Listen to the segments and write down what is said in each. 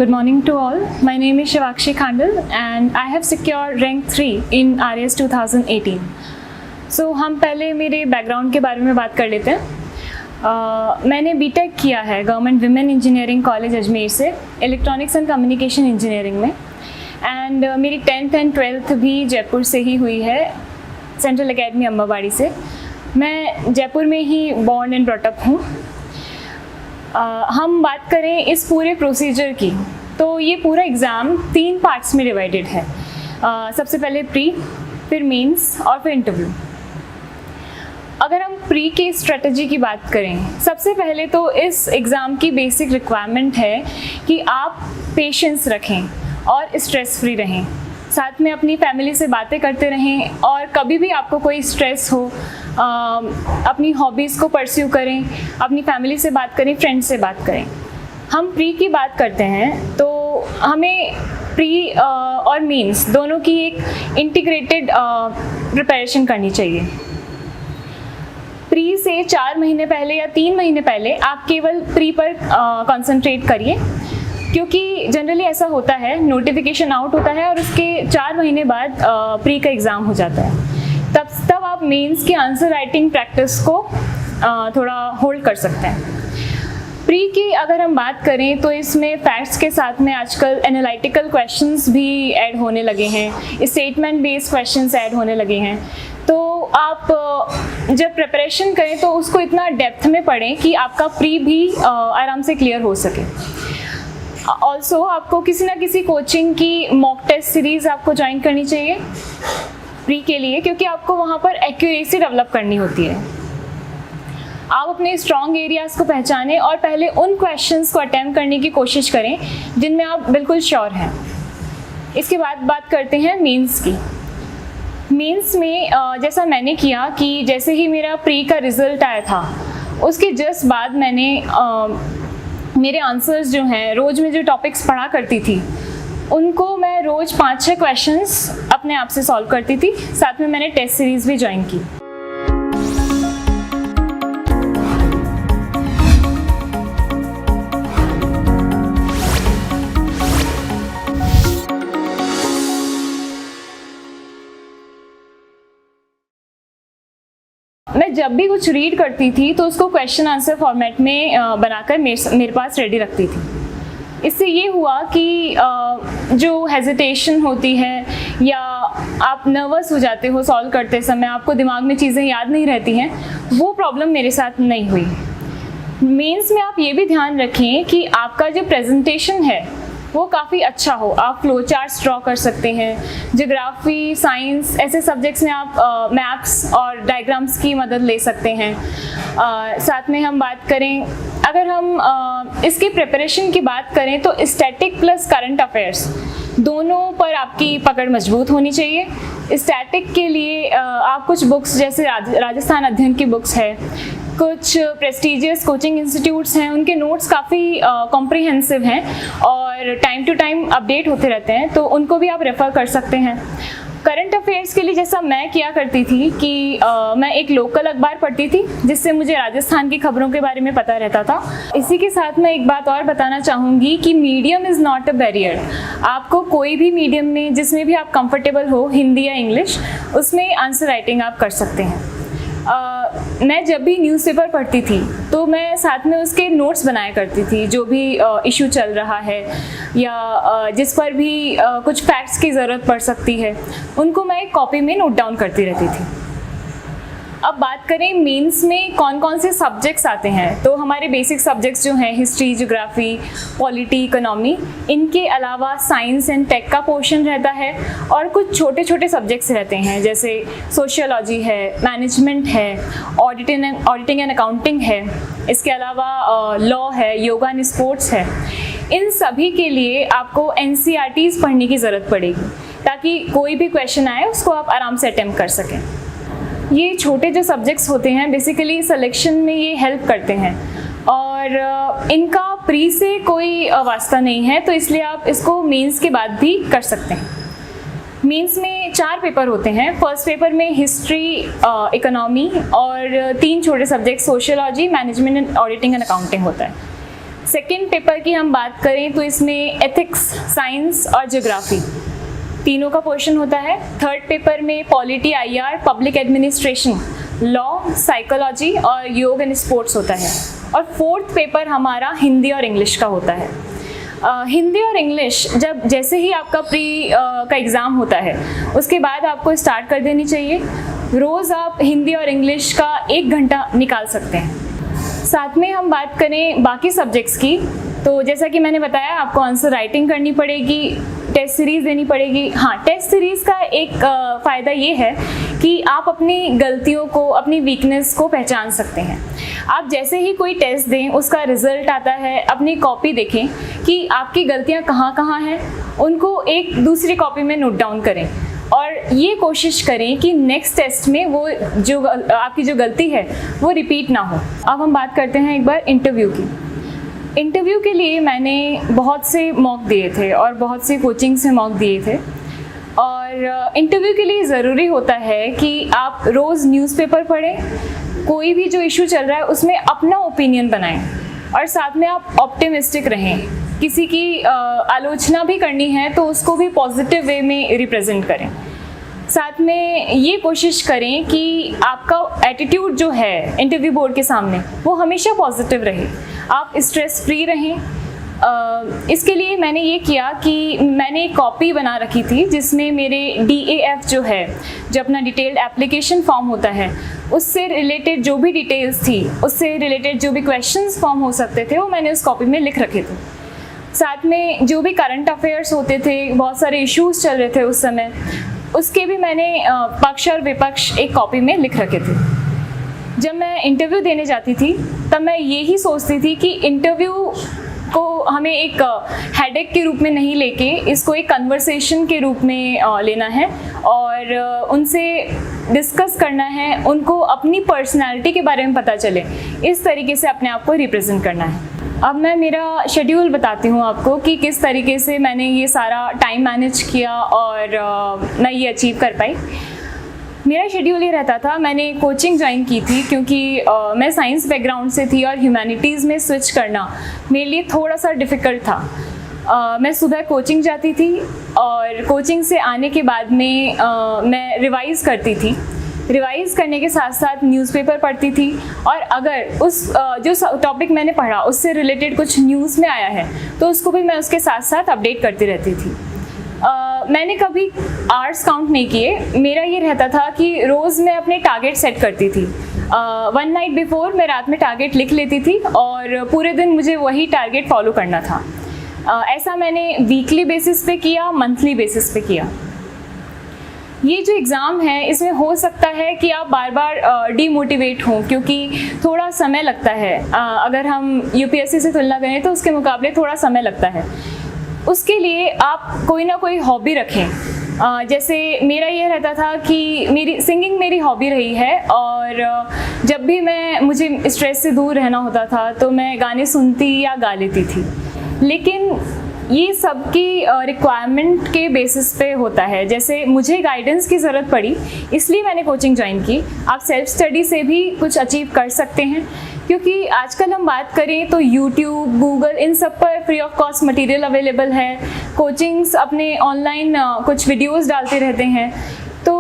Good morning to all. My name is Shivakshi Khandal and I have secured rank 3 in RAS 2018. So हम पहले मेरे background के बारे में बात कर लेते हैं। मैंने बीटेक किया है government women engineering college Ajmer से इलेक्ट्रॉनिक्स एंड कम्युनिकेशन इंजीनियरिंग में, एंड मेरी 10th एंड 12th भी जयपुर से ही हुई है, सेंट्रल एकेडमी अम्बावाड़ी से। मैं जयपुर में ही बॉर्न एंड ब्रॉट अप हूँ। हम बात करें इस पूरे प्रोसीजर की, तो ये पूरा एग्ज़ाम 3 पार्ट्स में डिवाइडेड है। सबसे पहले प्री, फिर मेंस और फिर इंटरव्यू। अगर हम प्री की स्ट्रेटजी की बात करें, सबसे पहले तो इस एग्ज़ाम की बेसिक रिक्वायरमेंट है कि आप पेशेंस रखें और स्ट्रेस फ्री रहें, साथ में अपनी फैमिली से बातें करते रहें, और कभी भी आपको कोई स्ट्रेस हो अपनी हॉबीज़ को परस्यू करें, अपनी फैमिली से बात करें, फ्रेंड्स से बात करें। हम प्री की बात करते हैं तो हमें प्री और मेंस दोनों की एक इंटीग्रेटेड प्रिपरेशन करनी चाहिए। प्री से 4 महीने पहले या 3 महीने पहले आप केवल प्री पर कंसंट्रेट करिए, क्योंकि जनरली ऐसा होता है, नोटिफिकेशन आउट होता है और उसके 4 महीने बाद प्री का एग्ज़ाम हो जाता है। तब आप मेंस की आंसर राइटिंग प्रैक्टिस को थोड़ा होल्ड कर सकते हैं। प्री की अगर हम बात करें तो इसमें फैक्ट्स के साथ में आजकल एनालिटिकल क्वेश्चंस भी ऐड होने लगे हैं, स्टेटमेंट बेस्ड क्वेश्चंस ऐड होने लगे हैं। तो आप जब प्रिपरेशन करें तो उसको इतना डेप्थ में पढ़ें कि आपका प्री भी आराम से क्लियर हो सके। ऑल्सो आपको किसी ना किसी कोचिंग की मॉक टेस्ट सीरीज़ आपको ज्वाइन करनी चाहिए प्री के लिए, क्योंकि आपको वहाँ पर एक्यूरेसी डेवलप करनी होती है। आप अपने स्ट्रॉन्ग एरियाज़ को पहचानें और पहले उन क्वेश्चंस को अटेम्प्ट करने की कोशिश करें जिनमें आप बिल्कुल श्योर हैं। इसके बाद बात करते हैं मेंस की। मेंस में जैसा मैंने किया कि जैसे ही मेरा प्री का रिज़ल्ट आया था, उसके जस्ट बाद मैंने मेरे आंसर्स जो हैं, रोज़ में जो टॉपिक्स पढ़ा करती थी उनको मैं रोज़ 5-6 क्वेश्चंस अपने आप से सॉल्व करती थी। साथ में मैंने टेस्ट सीरीज़ भी ज्वाइन की। मैं जब भी कुछ रीड करती थी तो उसको क्वेश्चन आंसर फॉर्मेट में बनाकर मेरे पास रेडी रखती थी। इससे ये हुआ कि जो हेजिटेशन होती है या आप नर्वस हो जाते हो सॉल्व करते समय, आपको दिमाग में चीज़ें याद नहीं रहती हैं, वो प्रॉब्लम मेरे साथ नहीं हुई। मेंस में आप ये भी ध्यान रखें कि आपका जो प्रेजेंटेशन है वो काफ़ी अच्छा हो। आप फ्लो चार्ट्स ड्रॉ कर सकते हैं। ज्योग्राफी, साइंस ऐसे सब्जेक्ट्स में आप मैप्स और डायग्राम्स की मदद ले सकते हैं। साथ में हम बात करें, अगर हम इसकी प्रिपरेशन की बात करें तो स्टैटिक प्लस करंट अफेयर्स दोनों पर आपकी पकड़ मजबूत होनी चाहिए। स्टैटिक के लिए आप कुछ बुक्स जैसे राजस्थान अध्ययन की बुक्स है, कुछ प्रेस्टीजियस कोचिंग इंस्टीट्यूट्स हैं, उनके नोट्स काफ़ी कॉम्प्रिहेंसिव हैं और टाइम टू टाइम अपडेट होते रहते हैं, तो उनको भी आप रेफ़र कर सकते हैं। करंट अफेयर्स के लिए जैसा मैं किया करती थी कि मैं एक लोकल अखबार पढ़ती थी जिससे मुझे राजस्थान की खबरों के बारे में पता रहता था। इसी के साथ मैं एक बात और बताना चाहूँगी कि medium is not a barrier. आपको कोई भी मीडियम में जिसमें भी आप कंफर्टेबल हो, हिंदी या इंग्लिश, उसमें आंसर राइटिंग आप कर सकते हैं। मैं जब भी न्यूज़पेपर पढ़ती थी तो मैं साथ में उसके नोट्स बनाया करती थी, जो भी इशू चल रहा है या जिस पर भी कुछ फैक्ट्स की ज़रूरत पड़ सकती है, उनको मैं एक कॉपी में नोट डाउन करती रहती थी। अब बात करें मेंस में कौन कौन से सब्जेक्ट्स आते हैं, तो हमारे बेसिक सब्जेक्ट्स जो हैं हिस्ट्री, ज्योग्राफी, पॉलिटी, इकोनॉमी, इनके अलावा साइंस एंड टेक का पोर्शन रहता है और कुछ छोटे छोटे सब्जेक्ट्स रहते हैं जैसे सोशियोलॉजी है, मैनेजमेंट है, ऑडिटिंग एंड अकाउंटिंग है, इसके अलावा लॉ है, योगा एंड स्पोर्ट्स है। इन सभी के लिए आपको NCERTs पढ़ने की ज़रूरत पड़ेगी ताकि कोई भी क्वेश्चन आए उसको आप आराम से अटेम्प्ट कर सकें। ये छोटे जो सब्जेक्ट्स होते हैं बेसिकली सिलेक्शन में ये हेल्प करते हैं और इनका प्री से कोई वास्ता नहीं है, तो इसलिए आप इसको मेंस के बाद भी कर सकते हैं। मेंस में 4 पेपर होते हैं। फर्स्ट पेपर में हिस्ट्री, इकोनॉमी और 3 छोटे subject sociology, management and auditing and accounting होता है। सेकेंड पेपर की हम बात करें तो इसमें एथिक्स, साइंस और ज्योग्राफी तीनों का पोर्शन होता है। थर्ड पेपर में polity, IR, public administration, law, psychology और योग एंड स्पोर्ट्स होता है। और फोर्थ पेपर हमारा हिंदी और इंग्लिश का होता है। हिंदी और इंग्लिश जैसे ही आपका प्री का एग्ज़ाम होता है उसके बाद आपको स्टार्ट कर देनी चाहिए। रोज़ आप हिंदी और इंग्लिश का 1 घंटा निकाल सकते हैं। साथ में हम बात करें बाकी सब्जेक्ट्स की, तो जैसा कि मैंने बताया आपको आंसर राइटिंग करनी पड़ेगी, टेस्ट सीरीज़ देनी पड़ेगी। हाँ, टेस्ट सीरीज़ का एक फ़ायदा ये है कि आप अपनी गलतियों को, अपनी वीकनेस को पहचान सकते हैं। आप जैसे ही कोई टेस्ट दें, उसका रिज़ल्ट आता है, अपनी कॉपी देखें कि आपकी गलतियाँ कहाँ कहाँ हैं, उनको एक दूसरी कॉपी में नोट डाउन करें और ये कोशिश करें कि नेक्स्ट टेस्ट में वो जो आपकी जो गलती है वो रिपीट ना हो। अब हम बात करते हैं एक बार इंटरव्यू की। इंटरव्यू के लिए मैंने बहुत से मॉक दिए थे और बहुत से कोचिंग से मॉक दिए थे। और इंटरव्यू के लिए ज़रूरी होता है कि आप रोज़ न्यूज़पेपर पढ़ें, कोई भी जो इशू चल रहा है उसमें अपना ओपिनियन बनाएं और साथ में आप ऑप्टिमिस्टिक रहें। किसी की आलोचना भी करनी है तो उसको भी पॉजिटिव वे में रिप्रेजेंट करें। साथ में ये कोशिश करें कि आपका एटीट्यूड जो है इंटरव्यू बोर्ड के सामने वो हमेशा पॉजिटिव रहे, आप स्ट्रेस फ्री रहें। इसके लिए मैंने ये किया कि मैंने एक कॉपी बना रखी थी जिसमें मेरे DAF जो है, जो अपना डिटेल्ड एप्लीकेशन फॉर्म होता है, उससे रिलेटेड जो भी डिटेल्स थी, उससे रिलेटेड जो भी क्वेश्चंस फॉर्म हो सकते थे वो मैंने उस कॉपी में लिख रखे थे। साथ में जो भी करंट अफेयर्स होते थे, बहुत सारे इश्यूज़ चल रहे थे उस समय, उसके भी मैंने पक्ष और विपक्ष एक कॉपी में लिख रखे थे। जब मैं इंटरव्यू देने जाती थी तब मैं यही सोचती थी कि इंटरव्यू को हमें एक हेडेक के रूप में नहीं लेके इसको एक कन्वर्सेशन के रूप में लेना है और उनसे डिस्कस करना है, उनको अपनी पर्सनालिटी के बारे में पता चले, इस तरीके से अपने आप को रिप्रेजेंट करना है। अब मैं मेरा शेड्यूल बताती हूँ आपको कि किस तरीके से मैंने ये सारा टाइम मैनेज किया और मैं ये अचीव कर पाई। मेरा शेड्यूल ये रहता था, मैंने कोचिंग ज्वाइन की थी क्योंकि मैं साइंस बैकग्राउंड से थी और ह्यूमैनिटीज़ में स्विच करना मेरे लिए थोड़ा सा डिफ़िकल्ट था। मैं सुबह कोचिंग जाती थी और कोचिंग से आने के बाद में मैं रिवाइज़ करती थी। रिवाइज़ करने के साथ साथ न्यूज़पेपर पढ़ती थी और अगर उस जो टॉपिक मैंने पढ़ा उससे रिलेटेड कुछ न्यूज़ में आया है तो उसको भी मैं उसके साथ साथ अपडेट करती रहती थी। मैंने कभी आवर्स काउंट नहीं किए। मेरा ये रहता था कि रोज़ मैं अपने टारगेट सेट करती थी। 1 नाइट बिफोर मैं रात में टारगेट लिख लेती थी और पूरे दिन मुझे वही टारगेट फॉलो करना था। ऐसा मैंने वीकली बेसिस पे किया, मंथली बेसिस पे किया। ये जो एग्ज़ाम है इसमें हो सकता है कि आप बार बार डीमोटिवेट हों क्योंकि थोड़ा समय लगता है। अगर हम UPSC से तुलना करें तो उसके मुकाबले थोड़ा समय लगता है। उसके लिए आप कोई ना कोई हॉबी रखें। जैसे मेरा ये रहता था कि मेरी सिंगिंग मेरी हॉबी रही है और जब भी मुझे स्ट्रेस से दूर रहना होता था तो मैं गाने सुनती या गा लेती थी। लेकिन ये सबकी रिक्वायरमेंट के बेसिस पे होता है। जैसे मुझे गाइडेंस की ज़रूरत पड़ी इसलिए मैंने कोचिंग ज्वाइन की। आप सेल्फ स्टडी से भी कुछ अचीव कर सकते हैं क्योंकि आजकल हम बात करें तो यूट्यूब, गूगल, इन सब पर free of cost material available है। कोचिंग्स अपने ऑनलाइन कुछ वीडियोस डालते रहते हैं। तो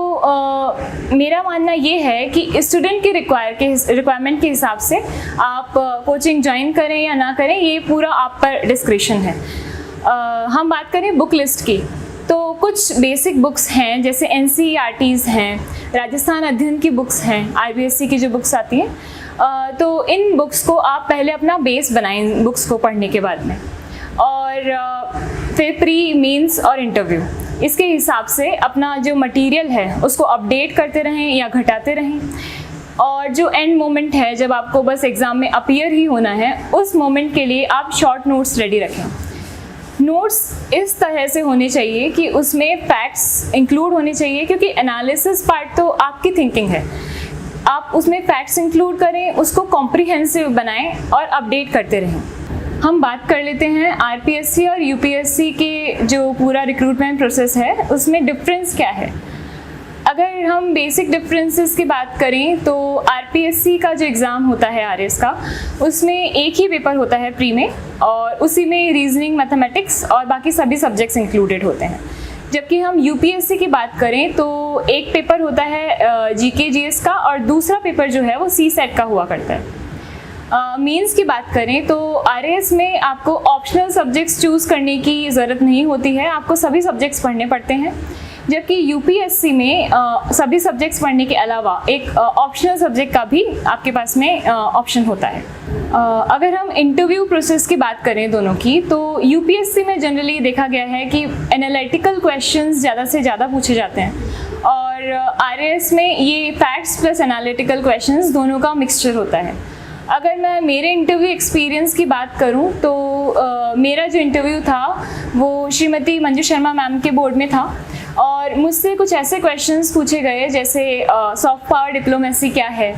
मेरा मानना ये है कि स्टूडेंट की रिक्वायरमेंट के हिसाब से आप कोचिंग ज्वाइन करें या ना करें, ये पूरा आप पर डिस्क्रिप्शन है। हम बात करें बुक लिस्ट की तो कुछ बेसिक बुक्स हैं जैसे NCERTs हैं, राजस्थान अध्ययन की बुक्स हैं, IBSC की जो बुक्स आती हैं। तो इन बुक्स को आप पहले अपना बेस बनाएं बुक्स को पढ़ने के बाद में, और फिर प्री, मेंस और इंटरव्यू इसके हिसाब से अपना जो मटेरियल है उसको अपडेट करते रहें या घटाते रहें। और जो एंड मोमेंट है जब आपको बस एग्ज़ाम में अपीयर ही होना है, उस मोमेंट के लिए आप शॉर्ट नोट्स रेडी रखें। नोट्स इस तरह से होने चाहिए कि उसमें फैक्ट्स इंक्लूड होने चाहिए क्योंकि एनालिसिस पार्ट तो आपकी थिंकिंग है। आप उसमें फैक्ट्स इंक्लूड करें, उसको कॉम्प्रिहेंसिव बनाएं और अपडेट करते रहें। हम बात कर लेते हैं RPSC और UPSC के जो पूरा रिक्रूटमेंट प्रोसेस है उसमें डिफरेंस क्या है। अगर हम बेसिक डिफरेंसेस की बात करें तो आरपीएससी का जो एग्ज़ाम होता है आरएस का, उसमें एक ही पेपर होता है प्री में, और उसी में रीजनिंग, मैथमेटिक्स और बाकी सभी सब्जेक्ट्स इंक्लूडेड होते हैं। जबकि हम यूपीएससी की बात करें तो एक पेपर होता है जीके जीएस का, और दूसरा पेपर जो है वो सीसेट का हुआ करता है। मेंस की बात करें तो आरएस में आपको ऑप्शनल सब्जेक्ट्स चूज़ करने की ज़रूरत नहीं होती है, आपको सभी सब्जेक्ट्स पढ़ने पड़ते हैं। जबकि यूपीएससी में सभी सब्जेक्ट्स पढ़ने के अलावा एक ऑप्शनल सब्जेक्ट का भी आपके पास में ऑप्शन होता है। अगर हम इंटरव्यू प्रोसेस की बात करें दोनों की, तो यूपीएससी में जनरली देखा गया है कि एनालिटिकल क्वेश्चंस ज़्यादा से ज़्यादा पूछे जाते हैं, और आरएस में ये फैक्ट्स प्लस एनालिटिकल क्वेश्चंस दोनों का मिक्सचर होता है। अगर मैं मेरे इंटरव्यू एक्सपीरियंस की बात करूं तो मेरा जो इंटरव्यू था वो श्रीमती मंजू शर्मा मैम के बोर्ड में था, और मुझसे कुछ ऐसे क्वेश्चंस पूछे गए जैसे सॉफ्ट पावर डिप्लोमेसी क्या है,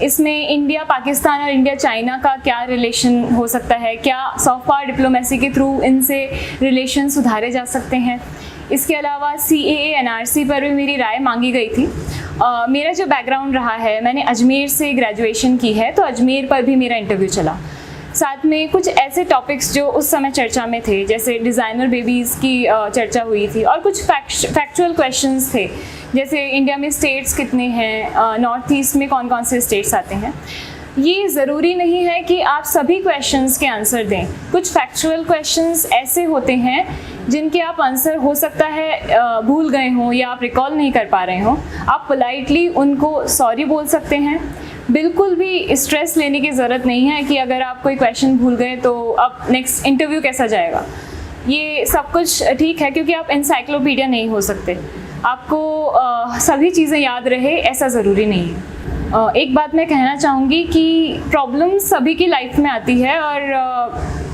इसमें इंडिया पाकिस्तान और इंडिया चाइना का क्या रिलेशन हो सकता है, क्या सॉफ्ट पावर डिप्लोमेसी के थ्रू इनसे रिलेशन सुधारे जा सकते हैं। इसके अलावा CAA NRC पर भी मेरी राय मांगी गई थी। मेरा जो बैकग्राउंड रहा है, मैंने अजमेर से ग्रेजुएशन की है, तो अजमेर पर भी मेरा इंटरव्यू चला। साथ में कुछ ऐसे टॉपिक्स जो उस समय चर्चा में थे, जैसे डिज़ाइनर बेबीज़ की चर्चा हुई थी, और कुछ फैक्चुअल क्वेश्चंस थे, जैसे इंडिया में स्टेट्स कितने हैं, नॉर्थ ईस्ट में कौन कौन से स्टेट्स आते हैं। ये ज़रूरी नहीं है कि आप सभी क्वेश्चंस के आंसर दें। कुछ फैक्चुअल क्वेश्चंस ऐसे होते हैं जिनके आप आंसर हो सकता है भूल गए हों या आप रिकॉल नहीं कर पा रहे हों। आप पोलाइटली उनको सॉरी बोल सकते हैं। बिल्कुल भी स्ट्रेस लेने की ज़रूरत नहीं है कि अगर आप कोई क्वेश्चन भूल गए तो अब नेक्स्ट इंटरव्यू कैसा जाएगा। ये सब कुछ ठीक है, क्योंकि आप एनसाइक्लोपीडिया नहीं हो सकते। आपको सभी चीज़ें याद रहे ऐसा ज़रूरी नहीं है। एक बात मैं कहना चाहूँगी कि प्रॉब्लम्स सभी की लाइफ में आती है, और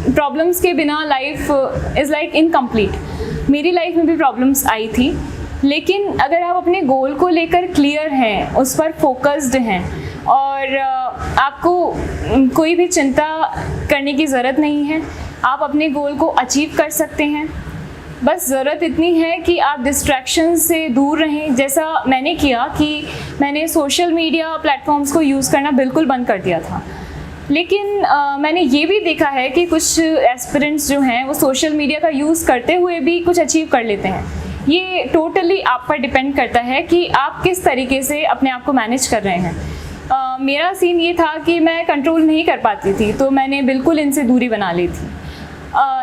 प्रॉब्लम्स के बिना लाइफ इज़ लाइक इनकम्प्लीट। मेरी लाइफ में भी प्रॉब्लम्स आई थी, लेकिन अगर आप अपने गोल को लेकर क्लियर हैं, उस पर फोकस्ड हैं, और आपको कोई भी चिंता करने की ज़रूरत नहीं है, आप अपने गोल को अचीव कर सकते हैं। बस ज़रूरत इतनी है कि आप डिस्ट्रैक्शन से दूर रहें, जैसा मैंने किया कि मैंने सोशल मीडिया प्लेटफॉर्म्स को यूज़ करना बिल्कुल बंद कर दिया था। लेकिन मैंने ये भी देखा है कि कुछ एस्पिरेंट्स जो हैं वो सोशल मीडिया का यूज़ करते हुए भी कुछ अचीव कर लेते हैं। ये टोटली आप पर डिपेंड करता है कि आप किस तरीके से अपने आप को मैनेज कर रहे हैं। मेरा सीन ये था कि मैं कंट्रोल नहीं कर पाती थी, तो मैंने बिल्कुल इनसे दूरी बना ली थी।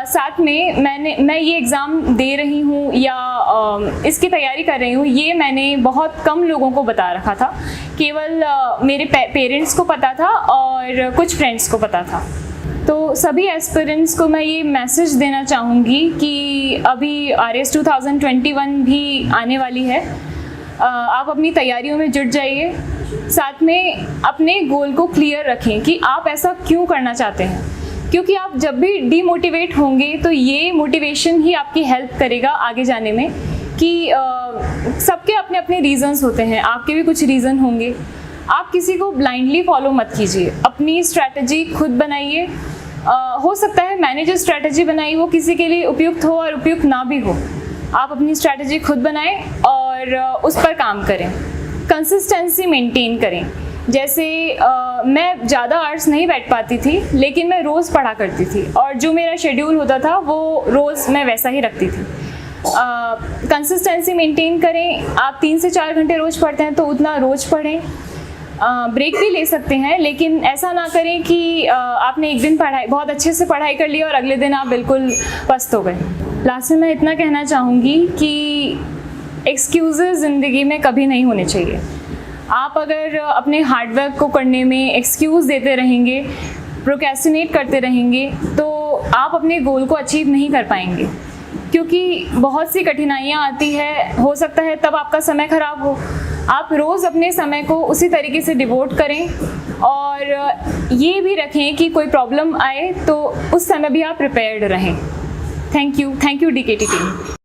साथ में मैं ये एग्ज़ाम दे रही हूँ या इसकी तैयारी कर रही हूँ, ये मैंने बहुत कम लोगों को बता रखा था। केवल मेरे पेरेंट्स को पता था और कुछ फ्रेंड्स को पता था। तो सभी एस्पिरेंट्स को मैं ये मैसेज देना चाहूँगी कि अभी RS 2021 भी आने वाली है। आप अपनी तैयारियों में जुट जाइए। साथ में अपने गोल को क्लियर रखें कि आप ऐसा क्यों करना चाहते हैं, क्योंकि आप जब भी डीमोटिवेट होंगे तो ये मोटिवेशन ही आपकी हेल्प करेगा आगे जाने में। कि सबके अपने अपने रीज़न्स होते हैं, आपके भी कुछ रीज़न होंगे। आप किसी को ब्लाइंडली फॉलो मत कीजिए, अपनी स्ट्रैटेजी खुद बनाइए। हो सकता है मैंने जो स्ट्रैटेजी बनाई वो किसी के लिए उपयुक्त हो और उपयुक्त ना भी हो। आप अपनी स्ट्रैटेजी खुद बनाएं और उस पर काम करें। कंसिस्टेंसी मेंटेन करें। जैसे मैं ज़्यादा आवर्स नहीं बैठ पाती थी, लेकिन मैं रोज़ पढ़ा करती थी, और जो मेरा शेड्यूल होता था वो रोज़ मैं वैसा ही रखती थी। कंसिस्टेंसी मेंटेन करें। आप 3 से 4 घंटे रोज़ पढ़ते हैं तो उतना रोज़ पढ़ें। ब्रेक भी ले सकते हैं, लेकिन ऐसा ना करें कि आपने एक दिन बहुत अच्छे से पढ़ाई कर ली और अगले दिन आप बिल्कुल पस्त हो गए। लास्ट में मैं इतना कहना चाहूँगी कि एक्सक्यूज़ेस ज़िंदगी में कभी नहीं होने चाहिए। आप अगर अपने हार्डवर्क को करने में एक्सक्यूज़ देते रहेंगे, प्रोक्रेस्टिनेट करते रहेंगे, तो आप अपने गोल को अचीव नहीं कर पाएंगे, क्योंकि बहुत सी कठिनाइयाँ आती है। हो सकता है तब आपका समय ख़राब हो। आप रोज़ अपने समय को उसी तरीके से डिवोट करें, और ये भी रखें कि कोई प्रॉब्लम आए तो उस समय भी आप प्रिपेयर्ड रहें। Thank you DKT team.